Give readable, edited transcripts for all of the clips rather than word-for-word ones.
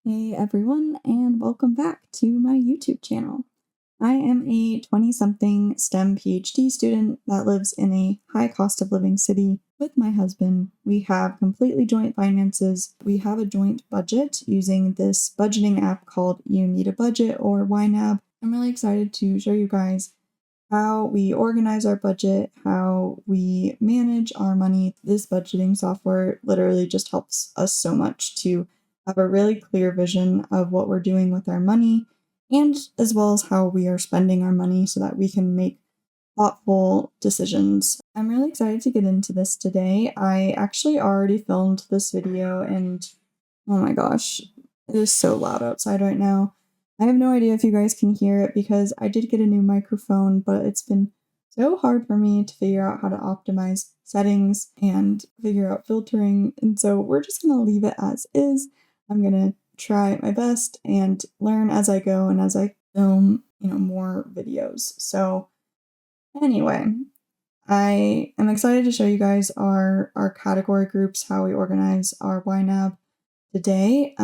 Hey everyone, and welcome back to my YouTube channel. I am a 20-something STEM PhD student that lives in a high cost of living city with my husband. We have completely joint finances. We have a joint budget using this budgeting app called YNAB or YNAB. I'm really excited to show you guys how we organize our budget, how we manage our money. This budgeting software literally just helps us so much to have a really clear vision of what we're doing with our money and as well as how we are spending our money so that we can make thoughtful decisions. I'm really excited to get into this today. I actually already filmed this video and oh my gosh, it is so loud outside right now. I have no idea if you guys can hear it because I did get a new microphone, but it's been so hard for me to figure out how to optimize settings and figure out filtering. And so we're just going to leave it as is. I'm going to try my best and learn as I go and as I film, more videos. So anyway, I am excited to show you guys our category groups, how we organize our YNAB today.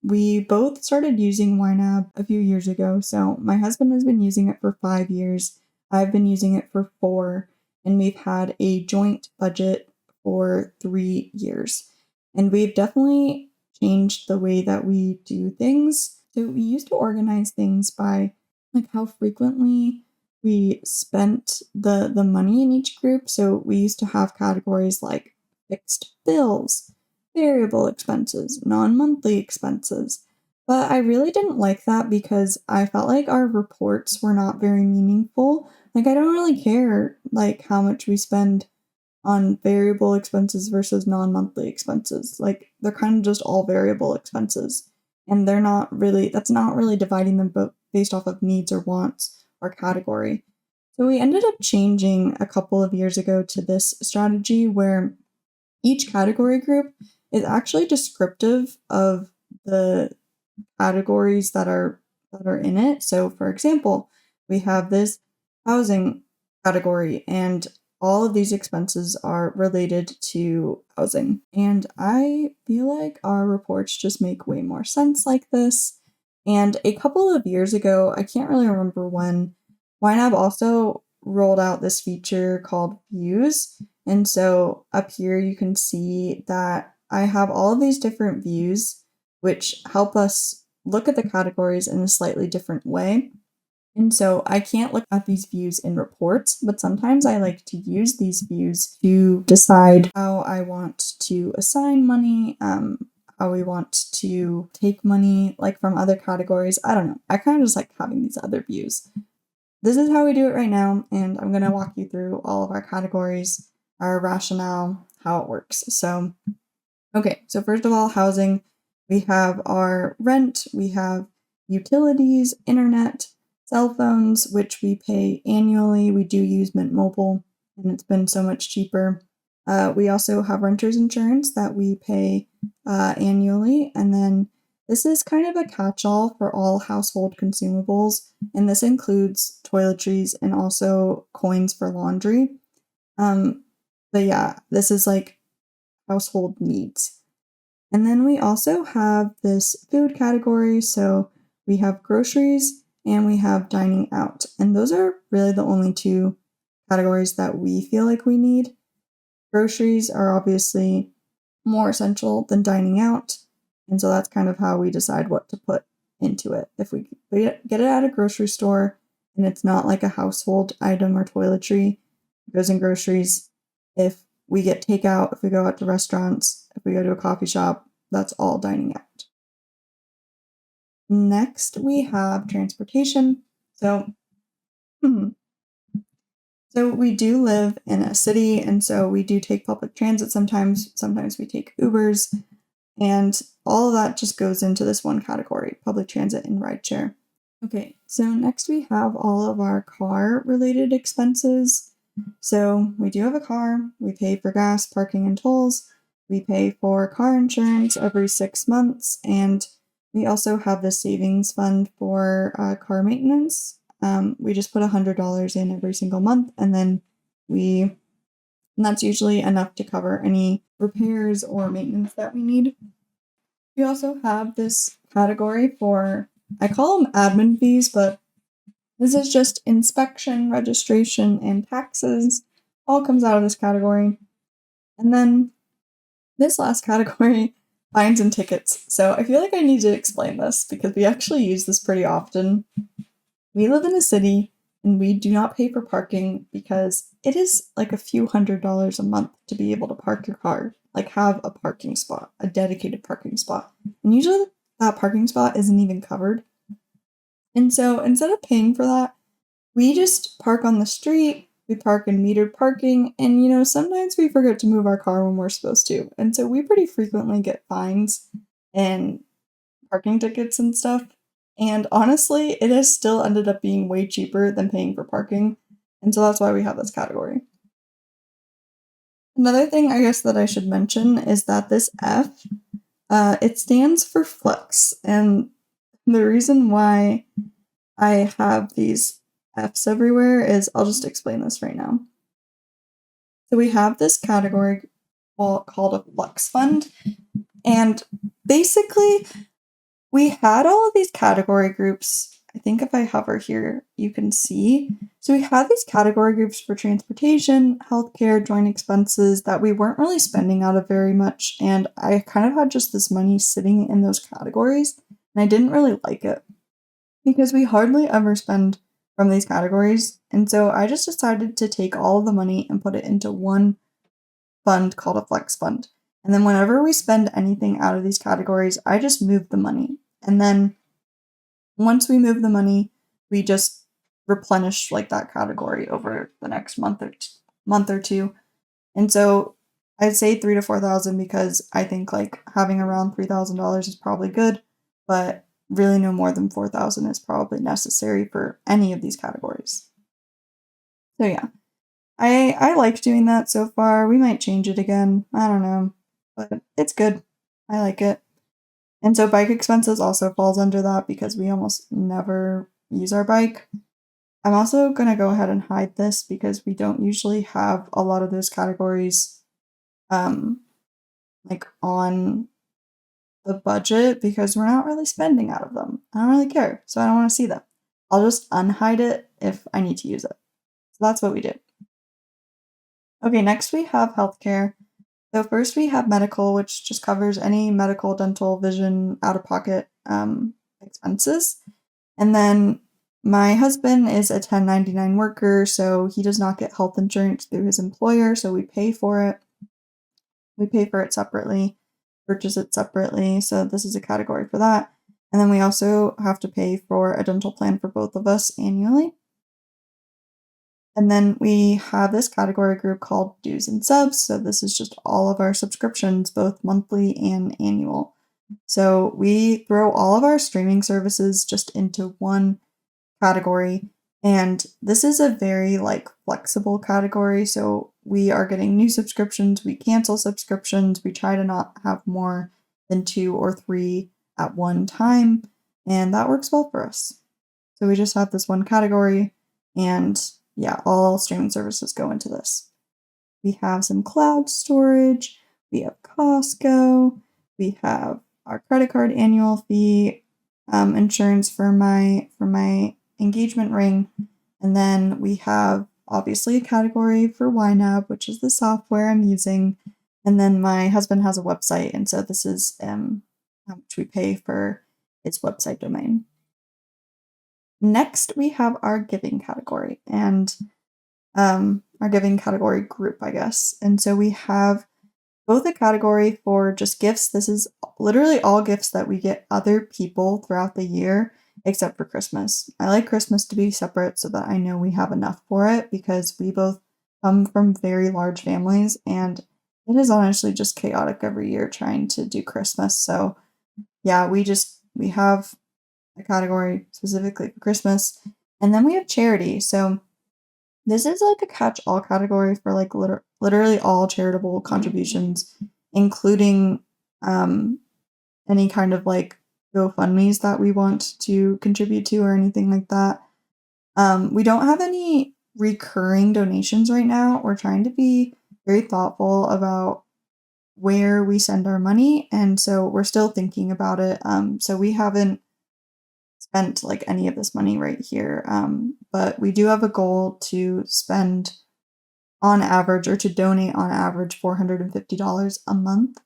We both started using YNAB a few years ago. So my husband has been using it for 5 years. I've been using it for 4, and we've had a joint budget for 3 years. And we've definitely changed the way that we do things. So we used to organize things by like how frequently we spent the money in each group. So we used to have categories like fixed bills, variable expenses, non-monthly expenses. But I really didn't like that because I felt like our reports were not very meaningful. Like I don't really care like how much we spend on variable expenses versus non-monthly expenses. Like they're kind of just all variable expenses. And that's not really dividing them based off of needs or wants or category. So we ended up changing a couple of years ago to this strategy where each category group is actually descriptive of the categories that are in it. So for example, we have this housing category and all of these expenses are related to housing. And I feel like our reports just make way more sense like this. And a couple of years ago, I can't really remember when, YNAB also rolled out this feature called views. And so up here you can see that I have all of these different views, which help us look at the categories in a slightly different way. And so I can't look at these views in reports, but sometimes I like to use these views to decide how I want to assign money, how we want to take money like from other categories. I don't know. I kind of just like having these other views. This is how we do it right now, and I'm going to walk you through all of our categories, our rationale, how it works. So, okay, so first of all, housing. We have our rent, we have utilities, internet, cell phones, which we pay annually. We do use Mint Mobile, and it's been so much cheaper. We also have renter's insurance that we pay annually, and then this is kind of a catch-all for all household consumables, and this includes toiletries and also coins for laundry. But yeah, this is like household needs. And then we also have this food category, so we have groceries and we have dining out. And those are really the only two categories that we feel like we need. Groceries are obviously more essential than dining out. And so that's kind of how we decide what to put into it. If we get it at a grocery store and it's not like a household item or toiletry, it goes in groceries. If we get takeout, if we go out to restaurants, if we go to a coffee shop, that's all dining out. Next, we have transportation. So, so we do live in a city, and so we do take public transit sometimes. Sometimes we take Ubers, and all of that just goes into this one category, public transit and rideshare. Okay, so next we have all of our car-related expenses. So we do have a car, we pay for gas, parking, and tolls. We pay for car insurance every 6 months, and we also have the savings fund for car maintenance. We just put $100 in every single month, and then that's usually enough to cover any repairs or maintenance that we need. We also have this category for, I call them admin fees, but this is just inspection, registration, and taxes. All comes out of this category. And then this last category, fines and tickets. So I feel like I need to explain this because we actually use this pretty often. We live in a city and we do not pay for parking because it is like a few $100s a month to be able to park your car, like have a parking spot, a dedicated parking spot. And usually that parking spot isn't even covered. And so instead of paying for that, we just park on the street, we park in metered parking, and sometimes we forget to move our car when we're supposed to. And so we pretty frequently get fines and parking tickets and stuff. And honestly, it has still ended up being way cheaper than paying for parking. And so that's why we have this category. Another thing I guess that I should mention is that this F, it stands for flex. And the reason why I have these F's everywhere is I'll just explain this right now. So we have this category called a flex fund. And basically, we had all of these category groups. I think if I hover here, you can see. So we had these category groups for transportation, healthcare, joint expenses that we weren't really spending out of very much. And I kind of had just this money sitting in those categories. And I didn't really like it because we hardly ever spend from these categories. And so I just decided to take all of the money and put it into one fund called a flex fund. And then whenever we spend anything out of these categories, I just move the money. And then once we move the money, we just replenish like that category over the next month or two. And so I'd say 3,000 to 4,000 because I think like having around $3,000 is probably good, but really no more than 4,000 is probably necessary for any of these categories. So yeah, I like doing that so far. We might change it again. I don't know, but it's good. I like it. And so bike expenses also falls under that because we almost never use our bike. I'm also going to go ahead and hide this because we don't usually have a lot of those categories like on the budget because we're not really spending out of them. I don't really care, so I don't want to see them. I'll just unhide it if I need to use it. So that's what we do. Okay, next we have healthcare. So first we have medical, which just covers any medical, dental, vision, out-of-pocket expenses. And then my husband is a 1099 worker, so he does not get health insurance through his employer, so we pay for it. We pay for it separately, purchase it separately, so this is a category for that. And then we also have to pay for a dental plan for both of us annually. And then we have this category group called dues and subs. So this is just all of our subscriptions, both monthly and annual. So we throw all of our streaming services just into one category. And this is a very flexible category. So we are getting new subscriptions, we cancel subscriptions, we try to not have more than 2 or 3 at one time. And that works well for us. So we just have this one category and yeah, all streaming services go into this. We have some cloud storage, we have Costco, we have our credit card annual fee, insurance for my engagement ring, and then we have obviously a category for YNAB, which is the software I'm using, and then my husband has a website, and so this is how much we pay for its website domain. Next, we have our giving category and our giving category group, I guess. And so we have both a category for just gifts. This is literally all gifts that we get other people throughout the year, except for Christmas. I like Christmas to be separate so that I know we have enough for it because we both come from very large families and it is honestly just chaotic every year trying to do Christmas. So yeah, we have a category specifically for Christmas. And then we have charity. So this is like a catch-all category for like literally all charitable contributions, including any kind of like GoFundMe's that we want to contribute to or anything like that. We don't have any recurring donations right now. We're trying to be very thoughtful about where we send our money, and so we're still thinking about it. So we haven't spent like any of this money right here, but we do have a goal to spend on average or to donate on average $450 a month.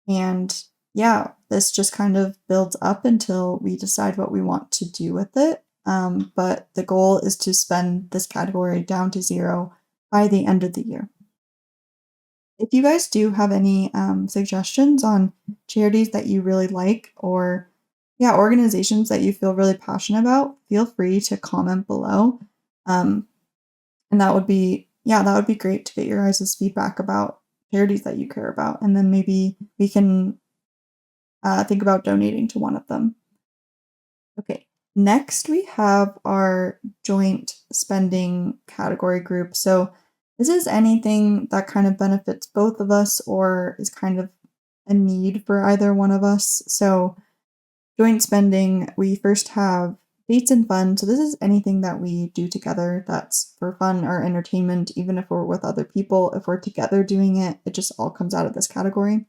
And yeah, this just kind of builds up until we decide what we want to do with it. But the goal is to spend this category down to zero by the end of the year. If you guys do have any suggestions on charities that you really like, or yeah, organizations that you feel really passionate about, feel free to comment below. Um, and that would be great to get your guys' feedback about charities that you care about. And then maybe we can think about donating to one of them. Okay, next we have our joint spending category group. So this is anything that kind of benefits both of us or is kind of a need for either one of us. So joint spending, we first have dates and fun. So this is anything that we do together that's for fun or entertainment, even if we're with other people. If we're together doing it, it just all comes out of this category.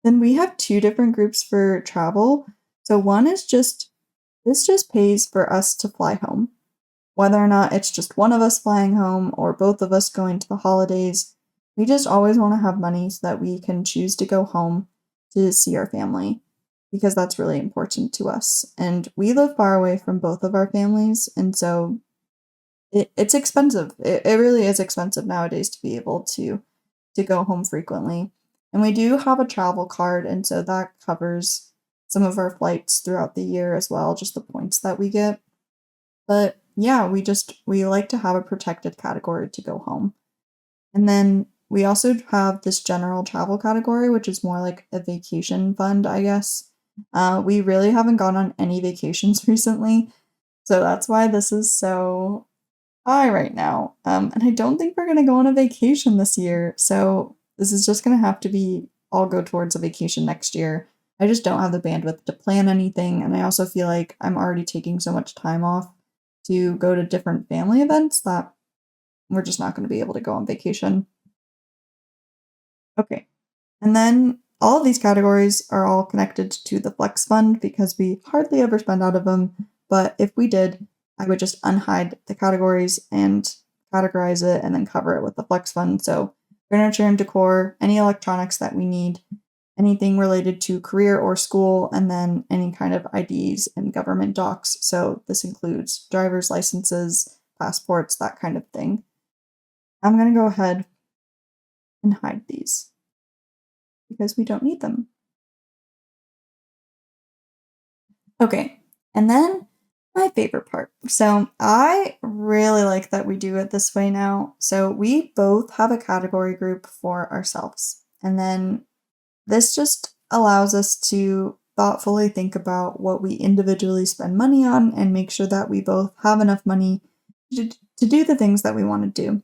Then we have two different groups for travel. So one is this just pays for us to fly home. Whether or not it's just one of us flying home or both of us going to the holidays, we just always want to have money so that we can choose to go home to see our family because that's really important to us. And we live far away from both of our families, and so it's expensive. It really is expensive nowadays to be able to go home frequently. And we do have a travel card, and so that covers some of our flights throughout the year as well, just the points that we get. But yeah, we like to have a protected category to go home. And then we also have this general travel category, which is more like a vacation fund, I guess. We really haven't gone on any vacations recently, so that's why this is so high right now. And I don't think we're gonna go on a vacation this year, so this is just gonna have to be all go towards a vacation next year. I just don't have the bandwidth to plan anything, and I also feel like I'm already taking so much time off to go to different family events that we're just not gonna be able to go on vacation. Okay. And then all of these categories are all connected to the flex fund because we hardly ever spend out of them. But if we did, I would just unhide the categories and categorize it and then cover it with the flex fund. So furniture and decor, any electronics that we need, anything related to career or school, and then any kind of IDs and government docs. So this includes driver's licenses, passports, that kind of thing. I'm going to go ahead and hide these because we don't need them. Okay, and then my favorite part. So I really like that we do it this way now. So we both have a category group for ourselves. And then this just allows us to thoughtfully think about what we individually spend money on and make sure that we both have enough money to do the things that we want to do.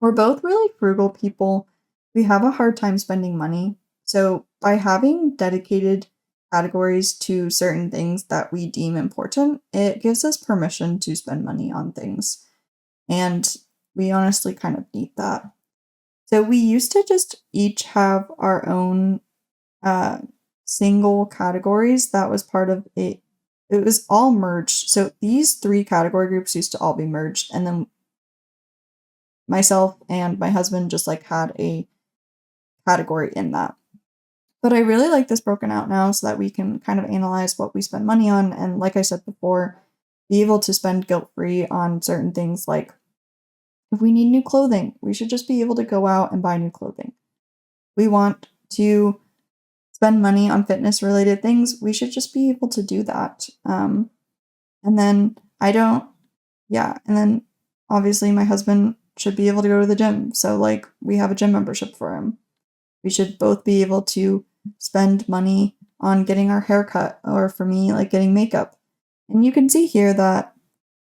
We're both really frugal people. We have a hard time spending money. So by having dedicated categories to certain things that we deem important, it gives us permission to spend money on things. And we honestly kind of need that. So we used to just each have our own single categories that was part of it. It was all merged. So these three category groups used to all be merged. And then myself and my husband just like had a category in that. But I really like this broken out now so that we can kind of analyze what we spend money on. And like I said before, be able to spend guilt free on certain things like if we need new clothing, we should just be able to go out and buy new clothing. We want to spend money on fitness related things, we should just be able to do that. And then and then obviously my husband should be able to go to the gym. So like we have a gym membership for him. We should both be able to spend money on getting our hair cut, or for me, like getting makeup. And you can see here that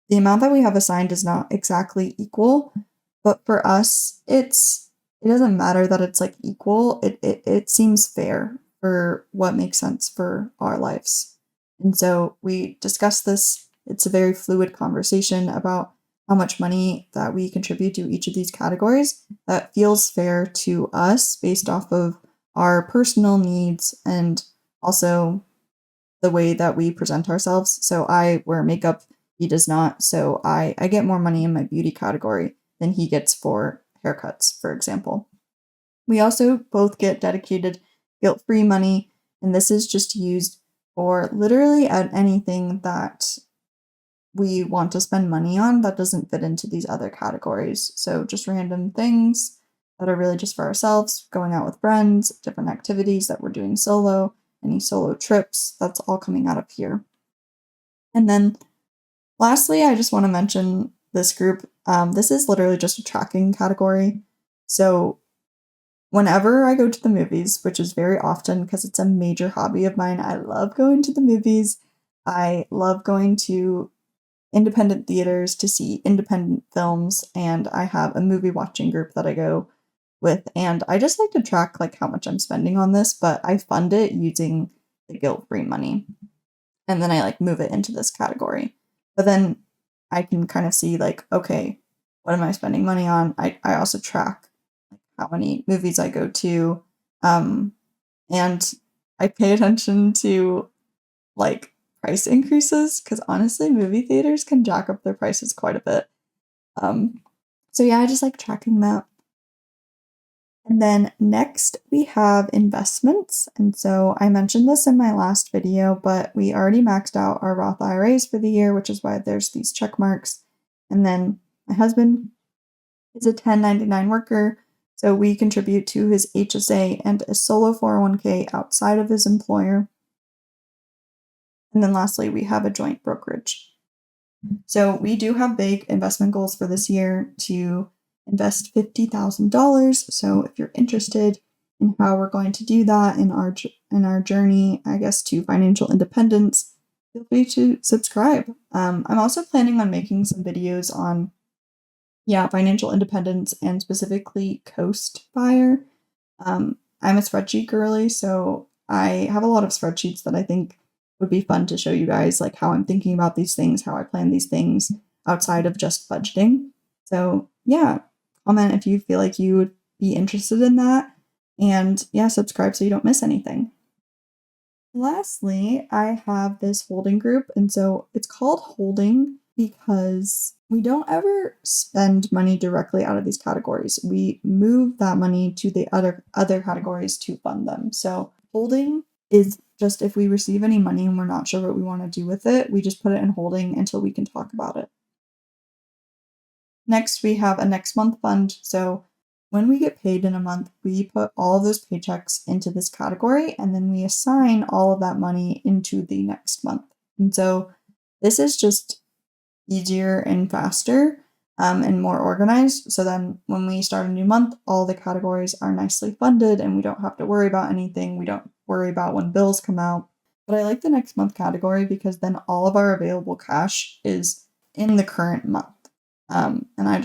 the amount that we have assigned is not exactly equal, but for us, it doesn't matter that it's like equal. It seems fair for what makes sense for our lives. And so we discuss this. It's a very fluid conversation about how much money that we contribute to each of these categories that feels fair to us based off of our personal needs and also the way that we present ourselves. So I wear makeup, he does not. So I get more money in my beauty category than he gets for haircuts, for example. We also both get dedicated guilt-free money, and this is just used for literally at anything that we want to spend money on that doesn't fit into these other categories. So just random things that are really just for ourselves, going out with friends, different activities that we're doing solo, any solo trips, that's all coming out of here. And then lastly, I just want to mention this group. This is literally just a tracking category. So whenever I go to the movies, which is very often because it's a major hobby of mine, I love going to the movies. I love going to independent theaters to see independent films, and I have a movie watching group that I go with, and I just like to track like how much I'm spending on this, but I fund it using the guilt-free money. And then I like move it into this category. But then I can kind of see like, okay, what am I spending money on? I also track like how many movies I go to. And I pay attention to like price increases because honestly, movie theaters can jack up their prices quite a bit. So yeah, I just like tracking that. And then next we have investments. And so I mentioned this in my last video, but we already maxed out our Roth IRAs for the year, which is why there's these check marks. And then my husband is a 1099 worker, so we contribute to his HSA and a solo 401k outside of his employer. And then lastly, we have a joint brokerage. So we do have big investment goals for this year to invest $50,000. So if you're interested in how we're going to do that in our journey, I guess, to financial independence, feel free to subscribe. I'm also planning on making some videos on financial independence and specifically Coast Buyer. I'm a spreadsheet girly, so I have a lot of spreadsheets that I think would be fun to show you guys, like how I'm thinking about these things, how I plan these things outside of just budgeting. So yeah, comment if you feel like you would be interested in that. And yeah, subscribe so you don't miss anything. Lastly, I have this holding group. And so it's called holding because we don't ever spend money directly out of these categories. We move that money to the other categories to fund them. So holding is just if we receive any money and we're not sure what we want to do with it, we just put it in holding until we can talk about it. Next, we have a next month fund. So when we get paid in a month, we put all of those paychecks into this category and then we assign all of that money into the next month. And so this is just easier and faster and more organized. So then when we start a new month, all the categories are nicely funded and we don't have to worry about anything. We don't worry about when bills come out. But I like the next month category because then all of our available cash is in the current month. And I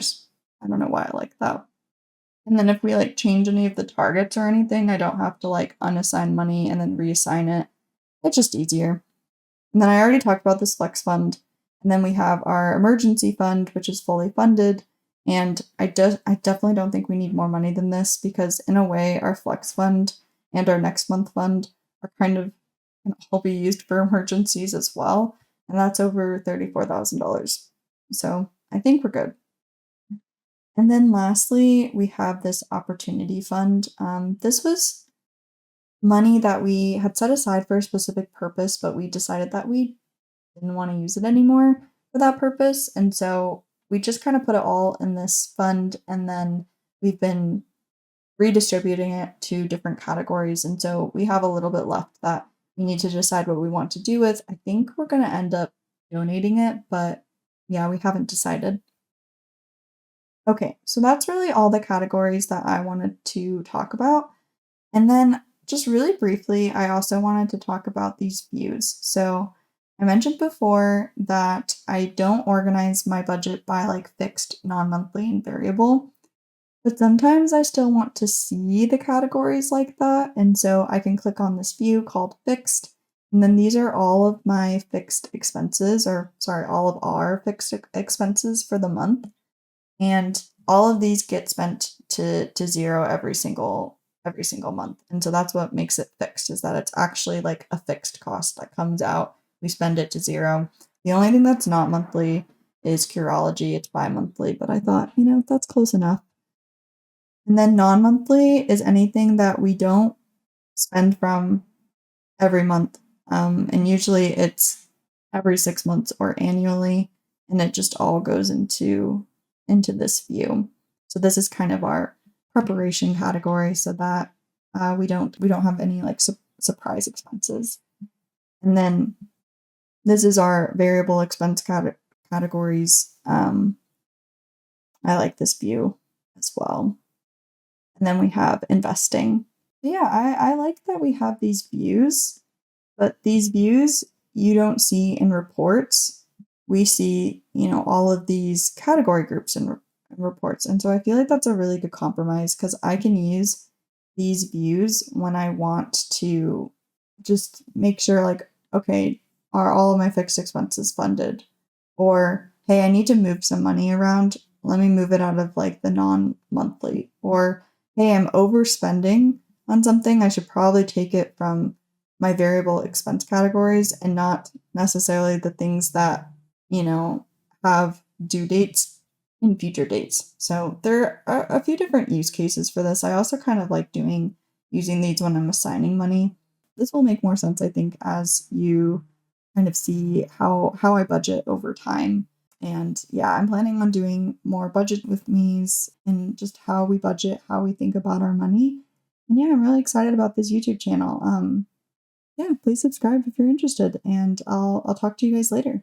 don't know why I like that. And then if we like change any of the targets or anything, I don't have to like unassign money and then reassign it. It's just easier. And then I already talked about this flex fund. And then we have our emergency fund, which is fully funded. And I definitely don't think we need more money than this because in a way, our flex fund and our next month fund are kind of can all be used for emergencies as well. And that's over $34,000. So I think we're good. And then lastly, we have this opportunity fund. This was money that we had set aside for a specific purpose, but we decided that we didn't want to use it anymore for that purpose. And so we just kind of put it all in this fund and then we've been redistributing it to different categories. And so we have a little bit left that we need to decide what we want to do with. I think we're going to end up donating it, but yeah, we haven't decided. Okay, so that's really all the categories that I wanted to talk about. And then just really briefly, I also wanted to talk about these views. So I mentioned before that I don't organize my budget by like fixed, non-monthly, and variable, but sometimes I still want to see the categories like that. And so I can click on this view called fixed, And then these are all of my fixed expenses, or sorry, all of our fixed expenses for the month. And all of these get spent to zero every single month. And so that's what makes it fixed, is that it's actually like a fixed cost that comes out. We spend it to zero. The only thing that's not monthly is Curology. It's bi-monthly, but I thought, that's close enough. And then non-monthly is anything that we don't spend from every month. And usually it's every 6 months or annually, and it just all goes into this view. So this is kind of our preparation category, so that we don't have any like surprise expenses. And then this is our variable expense categories. I like this view as well. And then we have investing. Yeah, I like that we have these views, but these views you don't see in reports. We see, all of these category groups in reports. And so I feel like that's a really good compromise, because I can use these views when I want to just make sure, like, okay, are all of my fixed expenses funded? Or, hey, I need to move some money around. Let me move it out of like the non-monthly. Or, hey, I'm overspending on something. I should probably take it from my variable expense categories and not necessarily the things that, have due dates in future dates. So there are a few different use cases for this. I also kind of like using these when I'm assigning money. This will make more sense, I think, as you kind of see how I budget over time. And yeah, I'm planning on doing more budget with me's and just how we budget, how we think about our money. And yeah, I'm really excited about this YouTube channel. Yeah, please subscribe if you're interested, and I'll talk to you guys later.